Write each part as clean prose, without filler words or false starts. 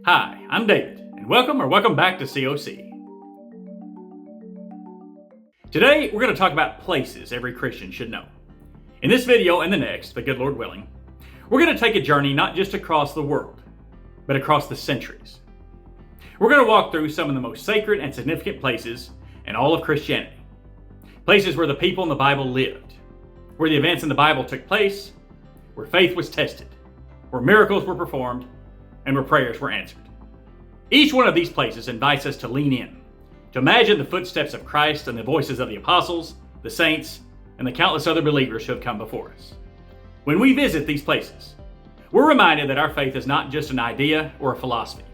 Hi, I'm David, and welcome back to COC. Today, we're going to talk about places every Christian should know. In this video and the next, the good Lord willing, we're going to take a journey not just across the world, but across the centuries. We're going to walk through some of the most sacred and significant places in all of Christianity. Places where the people in the Bible lived, where the events in the Bible took place, where faith was tested, where miracles were performed, and where prayers were answered. Each one of these places invites us to lean in, to imagine the footsteps of Christ and the voices of the apostles, the saints, and the countless other believers who have come before us. When we visit these places, we're reminded that our faith is not just an idea or a philosophy.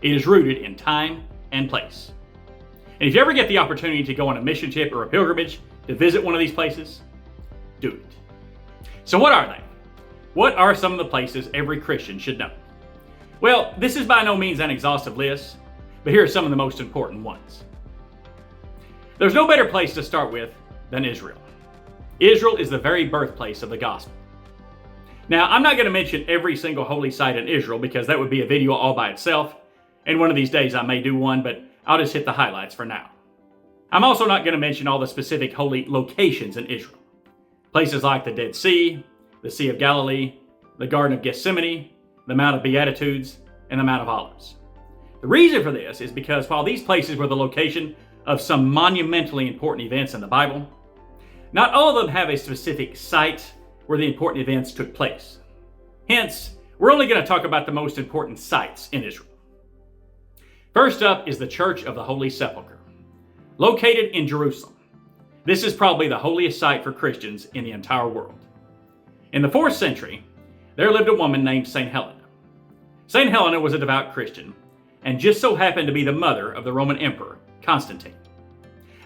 It is rooted in time and place. And if you ever get the opportunity to go on a mission trip or a pilgrimage to visit one of these places, do it. So what are they? What are some of the places every Christian should know? Well, this is by no means an exhaustive list, but here are some of the most important ones. There's no better place to start with than Israel. Israel is the very birthplace of the gospel. Now, I'm not going to mention every single holy site in Israel because that would be a video all by itself, and one of these days I may do one, but I'll just hit the highlights for now. I'm also not going to mention all the specific holy locations in Israel. Places like the Dead Sea, the Sea of Galilee, the Garden of Gethsemane, the Mount of Beatitudes, and the Mount of Olives. The reason for this is because while these places were the location of some monumentally important events in the Bible, not all of them have a specific site where the important events took place. Hence, we're only going to talk about the most important sites in Israel. First up is the Church of the Holy Sepulchre, located in Jerusalem. This is probably the holiest site for Christians in the entire world. In the 4th century, there lived a woman named St. Helena. St. Helena was a devout Christian and just so happened to be the mother of the Roman Emperor, Constantine.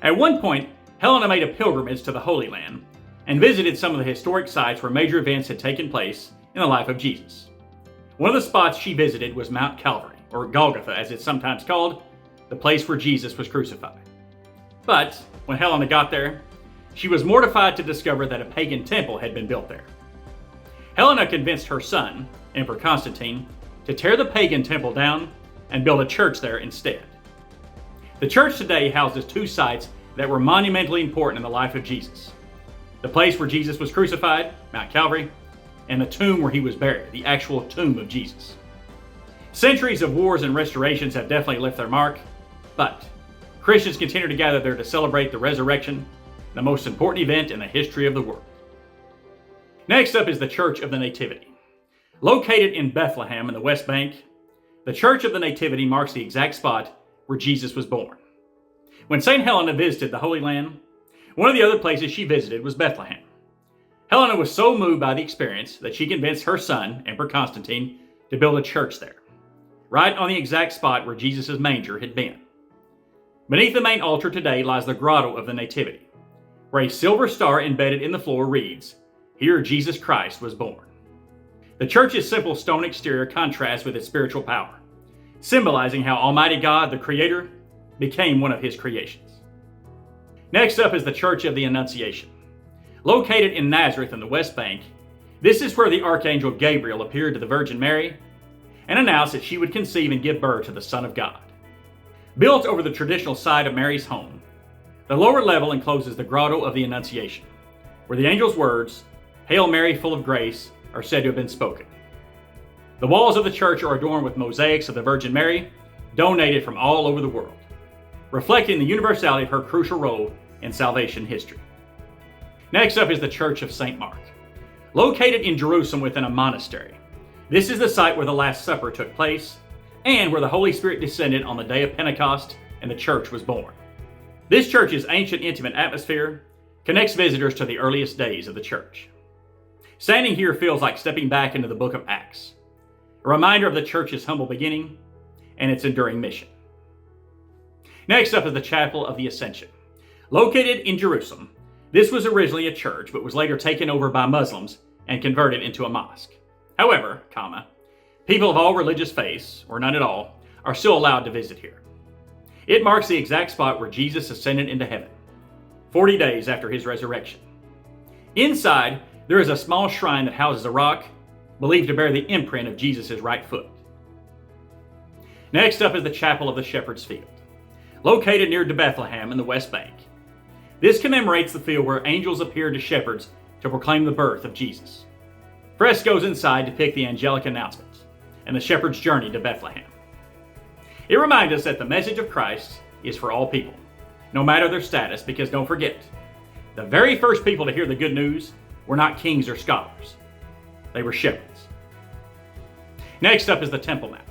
At one point, Helena made a pilgrimage to the Holy Land and visited some of the historic sites where major events had taken place in the life of Jesus. One of the spots she visited was Mount Calvary, or Golgotha as it's sometimes called, the place where Jesus was crucified. But when Helena got there, she was mortified to discover that a pagan temple had been built there. Helena convinced her son, Emperor Constantine, to tear the pagan temple down and build a church there instead. The church today houses two sites that were monumentally important in the life of Jesus. The place where Jesus was crucified, Mount Calvary, and the tomb where he was buried, the actual tomb of Jesus. Centuries of wars and restorations have definitely left their mark, but Christians continue to gather there to celebrate the resurrection, the most important event in the history of the world. Next up is the Church of the Nativity. Located in Bethlehem in the West Bank, the Church of the Nativity marks the exact spot where Jesus was born. When St. Helena visited the Holy Land, one of the other places she visited was Bethlehem. Helena was so moved by the experience that she convinced her son, Emperor Constantine, to build a church there, right on the exact spot where Jesus' manger had been. Beneath the main altar today lies the Grotto of the Nativity, where a silver star embedded in the floor reads, "Here Jesus Christ was born." The church's simple stone exterior contrasts with its spiritual power, symbolizing how Almighty God, the Creator, became one of His creations. Next up is the Church of the Annunciation. Located in Nazareth in the West Bank, this is where the Archangel Gabriel appeared to the Virgin Mary and announced that she would conceive and give birth to the Son of God. Built over the traditional side of Mary's home, the lower level encloses the Grotto of the Annunciation, where the angel's words, "Hail Mary, full of grace," are said to have been spoken. The walls of the church are adorned with mosaics of the Virgin Mary, donated from all over the world, reflecting the universality of her crucial role in salvation history. Next up is the Church of St. Mark. Located in Jerusalem within a monastery, this is the site where the Last Supper took place and where the Holy Spirit descended on the day of Pentecost and the church was born. This church's ancient, intimate atmosphere connects visitors to the earliest days of the church. Standing here feels like stepping back into the book of Acts, a reminder of the church's humble beginning and its enduring mission. Next up is the Chapel of the Ascension. Located in Jerusalem, this was originally a church but was later taken over by Muslims and converted into a mosque. However, people of all religious faiths, or none at all, are still allowed to visit here. It marks the exact spot where Jesus ascended into heaven, 40 days after his resurrection. Inside, there is a small shrine that houses a rock believed to bear the imprint of Jesus' right foot. Next up is the Chapel of the Shepherd's Field, located near to Bethlehem in the West Bank. This commemorates the field where angels appeared to shepherds to proclaim the birth of Jesus. Frescoes inside depict the angelic announcements and the shepherd's journey to Bethlehem. It reminds us that the message of Christ is for all people, no matter their status, because don't forget, the very first people to hear the good news were not kings or scholars. They were shepherds. Next up is the Temple Mount.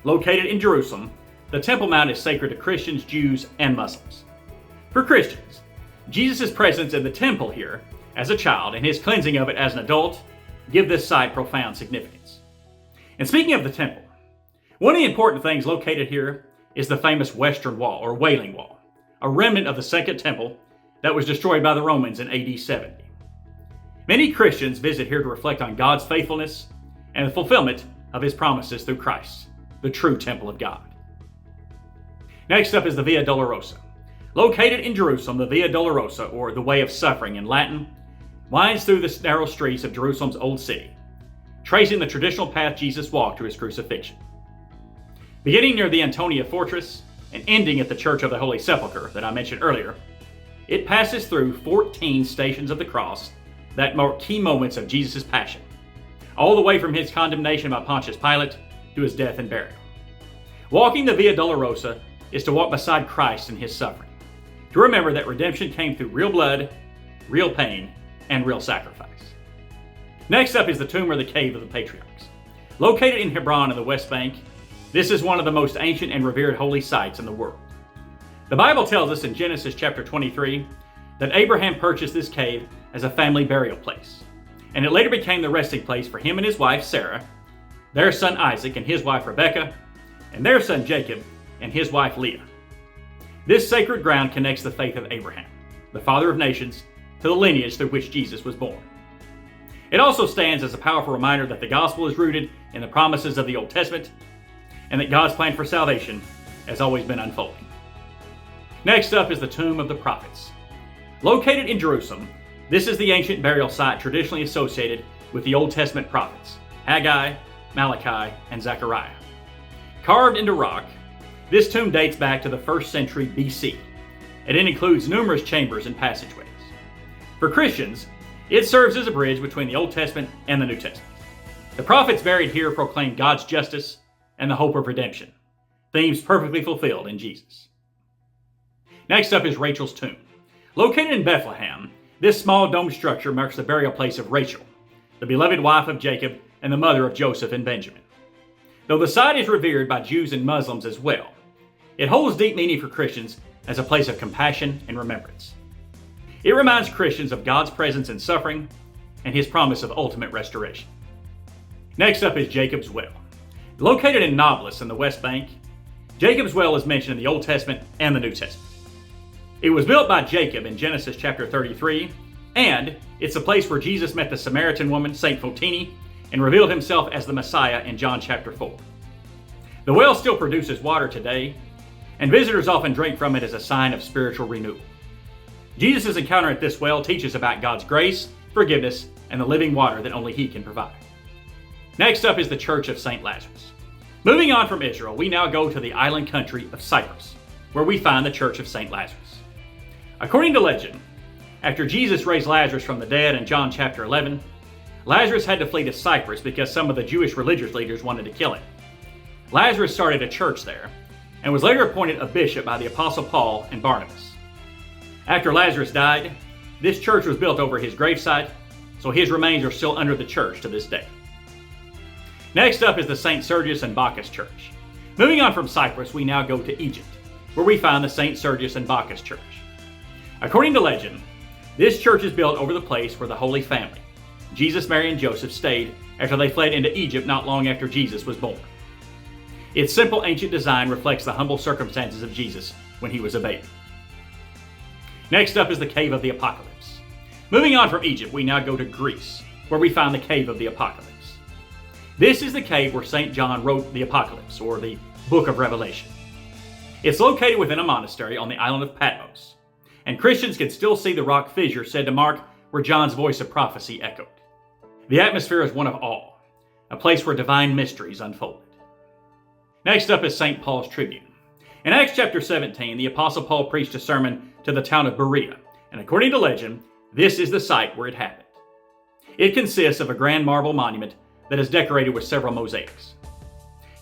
Located in Jerusalem, the Temple Mount is sacred to Christians, Jews, and Muslims. For Christians, Jesus' presence in the temple here as a child and his cleansing of it as an adult give this site profound significance. And speaking of the temple, one of the important things located here is the famous Western Wall, or Wailing Wall, a remnant of the Second Temple that was destroyed by the Romans in AD 70. Many Christians visit here to reflect on God's faithfulness and the fulfillment of his promises through Christ, the true temple of God. Next up is the Via Dolorosa. Located in Jerusalem, the Via Dolorosa, or the Way of Suffering in Latin, winds through the narrow streets of Jerusalem's Old City, tracing the traditional path Jesus walked to his crucifixion. Beginning near the Antonia Fortress and ending at the Church of the Holy Sepulchre that I mentioned earlier, it passes through 14 stations of the cross that mark key moments of Jesus' passion, all the way from his condemnation by Pontius Pilate to his death and burial. Walking the Via Dolorosa is to walk beside Christ in his suffering, to remember that redemption came through real blood, real pain, and real sacrifice. Next up is the tomb or the cave of the patriarchs. Located in Hebron in the West Bank, this is one of the most ancient and revered holy sites in the world. The Bible tells us in Genesis chapter 23 that Abraham purchased this cave as a family burial place, and it later became the resting place for him and his wife Sarah, their son Isaac and his wife Rebekah, and their son Jacob and his wife Leah. This sacred ground connects the faith of Abraham, the father of nations, to the lineage through which Jesus was born. It also stands as a powerful reminder that the gospel is rooted in the promises of the Old Testament, and that God's plan for salvation has always been unfolding. Next up is the Tomb of the Prophets. Located in Jerusalem, this is the ancient burial site traditionally associated with the Old Testament prophets, Haggai, Malachi, and Zechariah. Carved into rock, this tomb dates back to the 1st century BC, and it includes numerous chambers and passageways. For Christians, it serves as a bridge between the Old Testament and the New Testament. The prophets buried here proclaim God's justice and the hope of redemption, themes perfectly fulfilled in Jesus. Next up is Rachel's tomb. Located in Bethlehem, this small dome structure marks the burial place of Rachel, the beloved wife of Jacob and the mother of Joseph and Benjamin. Though the site is revered by Jews and Muslims as well, it holds deep meaning for Christians as a place of compassion and remembrance. It reminds Christians of God's presence in suffering and his promise of ultimate restoration. Next up is Jacob's Well. Located in Nablus in the West Bank, Jacob's Well is mentioned in the Old Testament and the New Testament. It was built by Jacob in Genesis chapter 33, and it's a place where Jesus met the Samaritan woman, St. Photini, and revealed himself as the Messiah in John chapter 4. The well still produces water today, and visitors often drink from it as a sign of spiritual renewal. Jesus' encounter at this well teaches about God's grace, forgiveness, and the living water that only he can provide. Next up is the Church of St. Lazarus. Moving on from Israel, we now go to the island country of Cyprus, where we find the Church of St. Lazarus. According to legend, after Jesus raised Lazarus from the dead in John chapter 11, Lazarus had to flee to Cyprus because some of the Jewish religious leaders wanted to kill him. Lazarus started a church there and was later appointed a bishop by the Apostle Paul and Barnabas. After Lazarus died, this church was built over his gravesite, so his remains are still under the church to this day. Next up is the St. Sergius and Bacchus Church. Moving on from Cyprus, we now go to Egypt, where we find the St. Sergius and Bacchus Church. According to legend, this church is built over the place where the Holy Family, Jesus, Mary, and Joseph, stayed after they fled into Egypt not long after Jesus was born. Its simple ancient design reflects the humble circumstances of Jesus when he was a baby. Next up is the Cave of the Apocalypse. Moving on from Egypt, we now go to Greece, where we find the Cave of the Apocalypse. This is the cave where St. John wrote the Apocalypse, or the Book of Revelation. It's located within a monastery on the island of Patmos, and Christians can still see the rock fissure said to mark where John's voice of prophecy echoed. The atmosphere is one of awe, a place where divine mysteries unfolded. Next up is St. Paul's Tribune. In Acts chapter 17, the Apostle Paul preached a sermon to the town of Berea, and according to legend, this is the site where it happened. It consists of a grand marble monument that is decorated with several mosaics.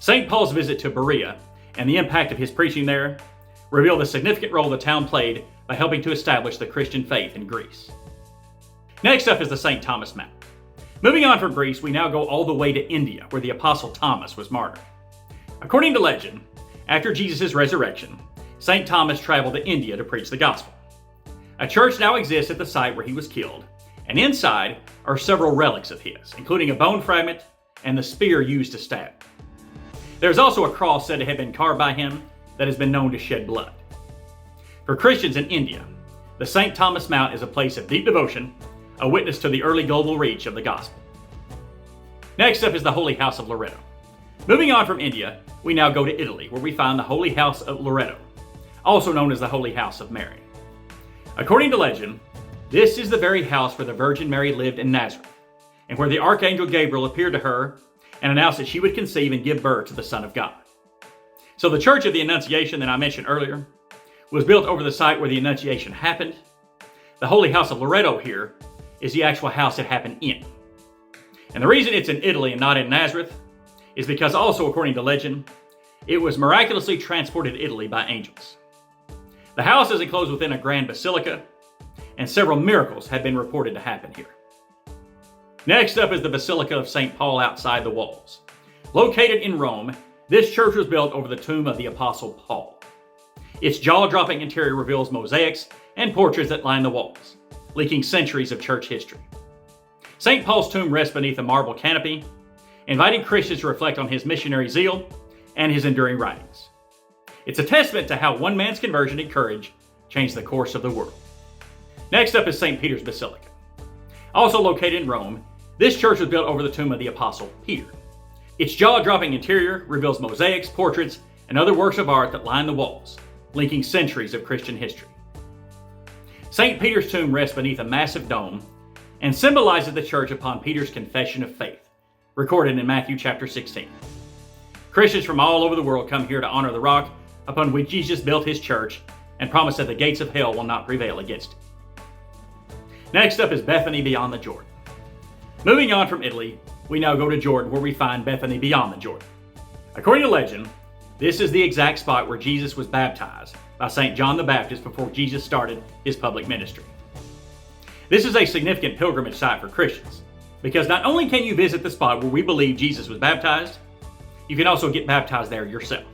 St. Paul's visit to Berea and the impact of his preaching there reveal the significant role the town played by helping to establish the Christian faith in Greece. Next up is the St. Thomas Mount. Moving on from Greece, we now go all the way to India, where the Apostle Thomas was martyred. According to legend, after Jesus' resurrection, St. Thomas traveled to India to preach the gospel. A church now exists at the site where he was killed, and inside are several relics of his, including a bone fragment and the spear used to stab. There's also a cross said to have been carved by him that has been known to shed blood. For Christians in India, the St. Thomas Mount is a place of deep devotion, a witness to the early global reach of the gospel. Next up is the Holy House of Loreto. Moving on from India, we now go to Italy, where we find the Holy House of Loreto, also known as the Holy House of Mary. According to legend, this is the very house where the Virgin Mary lived in Nazareth, and where the Archangel Gabriel appeared to her and announced that she would conceive and give birth to the Son of God. So the Church of the Annunciation that I mentioned earlier was built over the site where the Annunciation happened. The Holy House of Loreto here is the actual house it happened in. And the reason it's in Italy and not in Nazareth is because also, according to legend, it was miraculously transported to Italy by angels. The house is enclosed within a grand basilica, and several miracles have been reported to happen here. Next up is the Basilica of St. Paul outside the walls. Located in Rome, this church was built over the tomb of the Apostle Paul. Its jaw-dropping interior reveals mosaics and portraits that line the walls, leaking centuries of church history. St. Paul's tomb rests beneath a marble canopy, inviting Christians to reflect on his missionary zeal and his enduring writings. It's a testament to how one man's conversion and courage changed the course of the world. Next up is St. Peter's Basilica. Also located in Rome, this church was built over the tomb of the Apostle Peter. Its jaw-dropping interior reveals mosaics, portraits, and other works of art that line the walls, linking centuries of Christian history. St. Peter's tomb rests beneath a massive dome and symbolizes the church upon Peter's confession of faith, recorded in Matthew chapter 16. Christians from all over the world come here to honor the rock upon which Jesus built his church and promised that the gates of hell will not prevail against it. Next up is Bethany beyond the Jordan. Moving on from Italy, we now go to Jordan, where we find Bethany beyond the Jordan. According to legend, this is the exact spot where Jesus was baptized by St. John the Baptist before Jesus started his public ministry. This is a significant pilgrimage site for Christians, because not only can you visit the spot where we believe Jesus was baptized, you can also get baptized there yourself.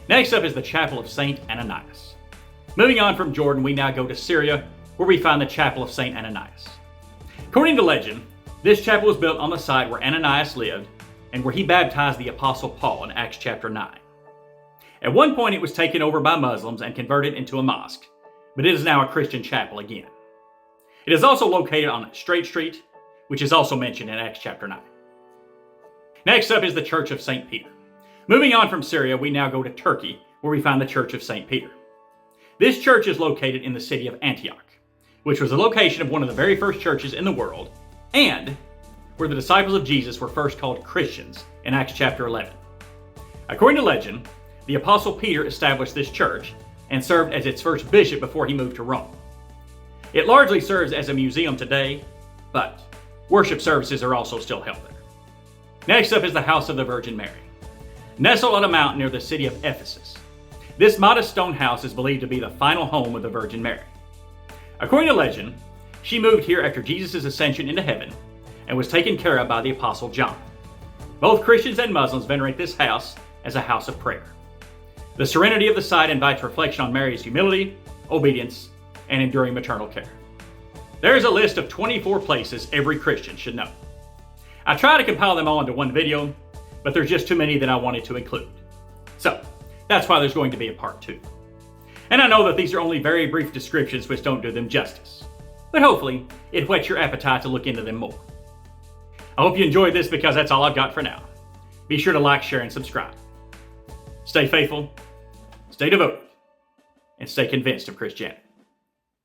Next up is the Chapel of St. Ananias. Moving on from Jordan, we now go to Syria, where we find the Chapel of St. Ananias. According to legend, this chapel was built on the site where Ananias lived and where he baptized the Apostle Paul in Acts chapter 9. At one point, it was taken over by Muslims and converted into a mosque, but it is now a Christian chapel again. It is also located on Straight Street, which is also mentioned in Acts chapter 9. Next up is the Church of St. Peter. Moving on from Syria, we now go to Turkey, where we find the Church of St. Peter. This church is located in the city of Antioch, which was the location of one of the very first churches in the world, and where the disciples of Jesus were first called Christians in Acts chapter 11. According to legend, the Apostle Peter established this church and served as its first bishop before he moved to Rome. It largely serves as a museum today, but worship services are also still held there. Next up is the House of the Virgin Mary. Nestled on a mountain near the city of Ephesus, this modest stone house is believed to be the final home of the Virgin Mary. According to legend, she moved here after Jesus' ascension into heaven and was taken care of by the Apostle John. Both Christians and Muslims venerate this house as a house of prayer. The serenity of the site invites reflection on Mary's humility, obedience, and enduring maternal care. There is a list of 24 places every Christian should know. I try to compile them all into one video, but there's just too many that I wanted to include. So, that's why there's going to be a part 2. And I know that these are only very brief descriptions which don't do them justice, but hopefully it whets your appetite to look into them more. I hope you enjoyed this, because that's all I've got for now. Be sure to like, share, and subscribe. Stay faithful, stay devoted, and stay convinced of Christianity.